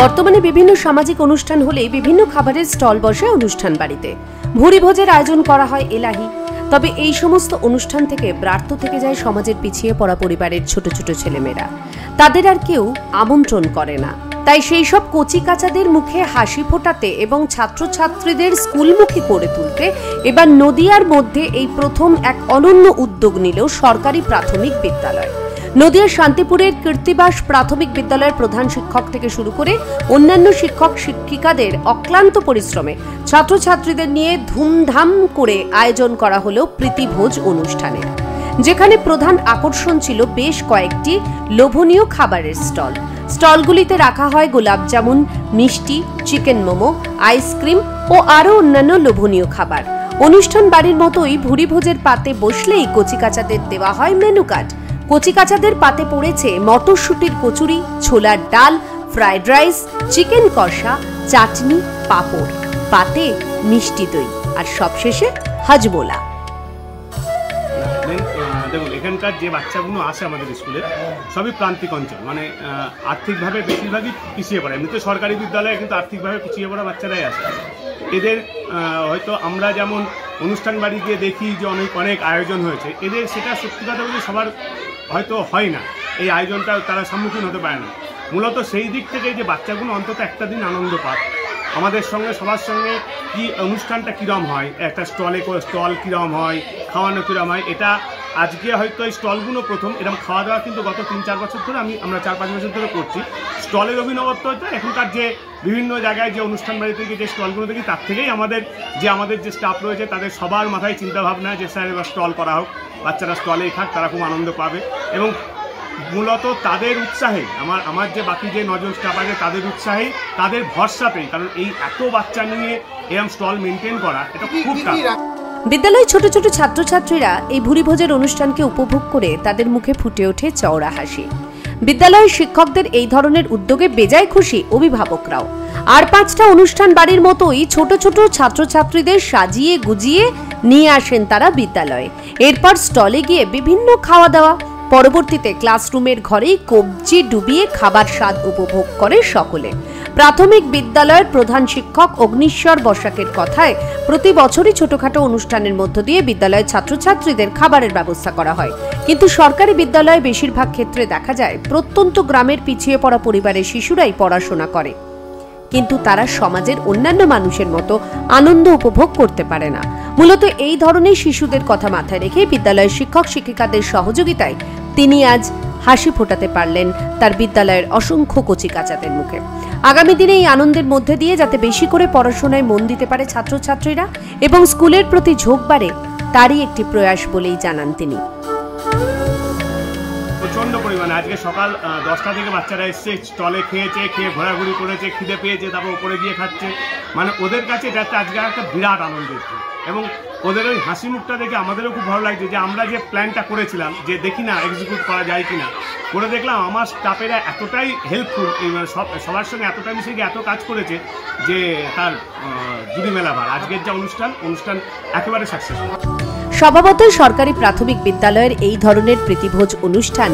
বর্তমানে বিভিন্ন সামাজিক অনুষ্ঠান হলে বিভিন্ন খাবারের স্টল বসে অনুষ্ঠান বাড়িতে ভুরিভোজের আয়োজন করা হয় এলাহি। তবে এই সমস্ত অনুষ্ঠান থেকে ব্রাত্য থেকে যায় সমাজের পিছিয়ে পড়া পরিবারের ছোট ছোট ছেলেমেয়েরা। তাদের আর কেউ আমন্ত্রণ করে না। তাই সেই সব কচি কাচাদের মুখে হাসি ফোটাতে এবং ছাত্রছাত্রীদের স্কুলমুখী করে তুলতে এবার নদিয়ার মধ্যে এই প্রথম এক অনন্য উদ্যোগ নিল সরকারি প্রাথমিক বিদ্যালয়। নদিয়ার শান্তিপুরের কীর্তিবাস প্রাথমিক বিদ্যালয়ের প্রধান শিক্ষক থেকে শুরু করে অন্যান্য শিক্ষক শিক্ষিকাদের অক্লান্ত পরিশ্রমে ছাত্রছাত্রীদের নিয়ে ধুমধাম করে আয়োজন করা হলো প্রীতিভোজ অনুষ্ঠানের, যেখানে প্রধান আকর্ষণ ছিল বেশ কয়েকটি লোভনীয় খাবারের স্টল। স্টলগুলিতে রাখা হয় গোলাপ জামুন, মিষ্টি, চিকেন মোমো, আইসক্রিম ও আরও অন্যান্য লোভনীয় খাবার। অনুষ্ঠান বাড়ির মতোই ভুরিভোজের পাতে বসলেই কচিকাচাদের দেওয়া হয় মেনু কার্ড। কচিকাচাদের পাতে পড়েছে মটরশুটির কচুরি, ছোলার ডাল, ফ্রাইড রাইস, চিকেন কষা, চাটনি, পাঁপড়, পাতে মিষ্টি দই আর সবশেষে হাজমোলা। দেখুন, এখানকার যে বাচ্চাগুলো আসে আমাদের স্কুলে সবই প্রান্তিক অঞ্চল, মানে আর্থিকভাবে বেশিরভাগই পিছিয়ে পড়ে। এমনিতে সরকারি বিদ্যালয়ে কিন্তু আর্থিকভাবে পিছিয়ে পড়া বাচ্চারাই আসে। এদের হয়তো আমরা যেমন অনুষ্ঠান বাড়ি গিয়ে দেখি যে অনেক আয়োজন হয়েছে, এদের সেটা সত্যি কথা বলে সবার হয়তো হয় না, এই আয়োজনটা তারা সম্মুখীন হতে পারে না। মূলত সেই দিক থেকে যে বাচ্চাগুলো অন্তত একটা দিন আনন্দ পাক, আমাদের সঙ্গে সবার সঙ্গে কি অনুষ্ঠানটা কীরকম হয়, একটা স্টল কীরকম হয়, খাওয়ানো কীরকম হয়, এটা আজকে হয়তো এই স্টলগুলো প্রথম। এরকম খাওয়া দাওয়া কিন্তু গত 3-4 বছর ধরে আমরা 4-5 বছর ধরে করছি। স্টলের অভিনবত্ব হয়তো এখনকার যে বিভিন্ন জায়গায় যে অনুষ্ঠান বাড়ি থেকে যে স্টলগুলো দেখি তার থেকেই আমাদের যে স্টাফ রয়েছে তাদের সবার মাথায় চিন্তাভাবনা যে স্যার এবার স্টল করা হোক, বাচ্চারা স্টলেই খাক, তারা খুব আনন্দ পাবে। এবং মূলত তাদের উৎসাহে আমার যে বাকি যে 9 জন স্টাফ আছে তাদের উৎসাহে, তাদের ভরসাতেই, কারণ এই এত বাচ্চা নিয়ে এরকম স্টল মেনটেন করা এটা খুব টাফ। বিদ্যালয়ের ছোট ছোট ছাত্রছাত্রীরা এই ভুরিভোজের অনুষ্ঠানকে উপভোগ করে তাদের মুখে ফুটে ওঠে চওড়া হাসি। বিদ্যালয়ের শিক্ষকদের এই ধরনের উদ্যোগে বেজায় খুশি অভিভাবকরাও। আর 5টা অনুষ্ঠান বাড়ির মতোই ছোট ছোট ছাত্রছাত্রীদের সাজিয়ে গুজিয়ে নিয়ে আসেন তারা বিদ্যালয়ে। এরপর স্টলে গিয়ে বিভিন্ন খাওয়া দাওয়া, পরবর্তীতে ক্লাসরুমের ঘরেই কবজি ডুবিয়ে খাবার স্বাদ উপভোগ করে সকলে। প্রাথমিক বিদ্যালয়ের প্রধান শিক্ষক অগ্নিশ্বর বসাকের কথায় প্রতি বছরই ছোটখাটো অনুষ্ঠানের মধ্য দিয়ে বিদ্যালয়ের ছাত্রছাত্রীদের খাবারের ব্যবস্থা করা হয়। কিন্তু সরকারি বিদ্যালয়ে বেশিরভাগ ক্ষেত্রে দেখা যায় প্রত্যন্ত গ্রামের পিছিয়ে পড়া পরিবারের শিশুরাই পড়াশোনা করে, কিন্তু তারা সমাজের অন্যান্য মানুষের মতো আনন্দ উপভোগ করতে পারে না। মূলত এই ধরনের শিশুদের কথা মাথায় রেখে বিদ্যালয়ের শিক্ষক শিক্ষিকাদের সহযোগিতায় তিনি আজ হাসি ফোটাতে পারলেন তার বিদ্যালয়ের অসংখ্য কচিকাচাদের মুখে। আগামী দিনে এই আনন্দের মধ্যে দিয়ে যাতে বেশি করে পড়াশোনায় মন দিতে পারে ছাত্রছাত্রীরা এবং স্কুলের প্রতি ঝোঁক বাড়ে, তারই একটি প্রয়াস বলেই জানান তিনি। প্রচণ্ড পরিমাণে আজকে সকাল 10টা থেকে বাচ্চারা এসছে, স্টলে খেয়ে ঘোরাঘুরি করেছে, খিদে পেয়েছে, তারপর উপরে গিয়ে খাচ্ছে। মানে ওদের কাছে এটা আজকে একটা বিরাট আনন্দের। এবং ওদের ওই হাসি মুখটা দেখে আমাদেরও খুব ভালো লাগছে যে আমরা যে প্ল্যানটা করেছিলাম যে দেখি না এক্সিকিউট করা যায় কিনা, করে দেখলাম আমার স্টাফেরা এতটাই হেল্পফুল, সবার সঙ্গে এতটা মিশে গিয়ে এত কাজ করেছে যে তার জুড়ি মেলা ভার। আজকের যে অনুষ্ঠান একেবারে সাকসেসফুল। স্বভাবতই সরকারি প্রাথমিক বিদ্যালয়ের এই ধরনের প্রীতিভোজ অনুষ্ঠান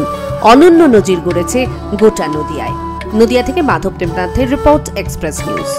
অনন্য নজির গড়েছে গোটা নদিয়ায়। নদিয়া থেকে মাধব দেবনাথের রিপোর্ট, এক্সপ্রেস নিউজ।